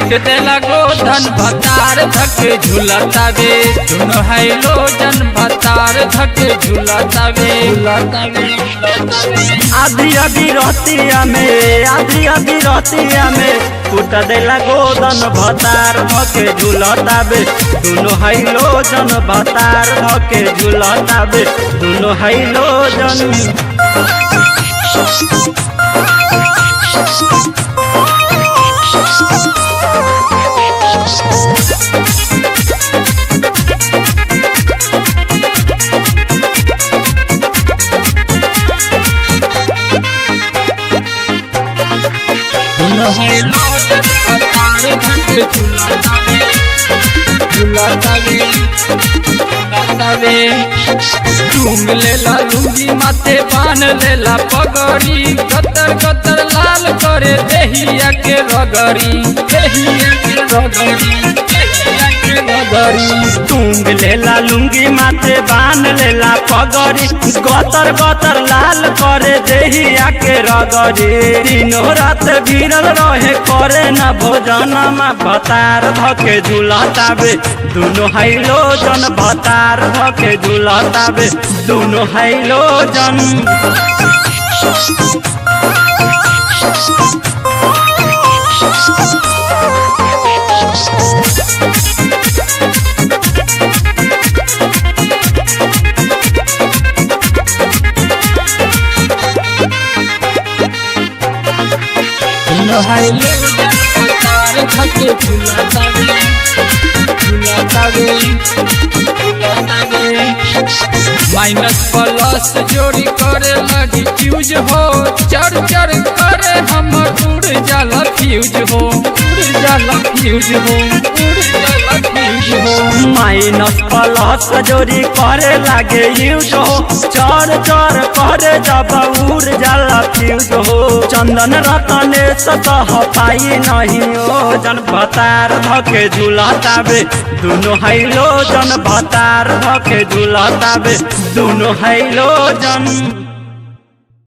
पीट देला गोधन भतार धके झूलतावे दोनों हाइलो जन भतार धके झूलतावे। आधी आधी रहतिया में पीट देला गोधन भतार धके झूलतावे दोनों हाइलो जन भतार धके झूलतावे दोनों हाइलो जन। टूंग लेला लुंगी माथे बान लेला पगड़ी कतर कतर लाल करे देहिया के रगड़ी टूंग लेला लुंगी माथे बान लेला पगड़ी गतर गतर लाल करे देहिया के रगड़ी तीनों रात भिड़ल रहे करे न भोजन में भतार धके झूलतावे दोनों हाइलो जन भतार धके झूलतावे दोनों हाइलो जन। माइनस प्लस जोड़ी करे लगी फ्यूज हो चढ़ चढ़ करे हमर उड़ जाला फ्यूज हो माइनस प्लस जोड़ी करे लागे यूज हो चढ़ चढ़ करे जब उड़ जाला फ्यूज हो चंदन रतने सतह पाई नहीं हो जन भतार धके झूलतावे दोनों हाइलो जन भतार धके झूलतावे दोनों हाइलो जन।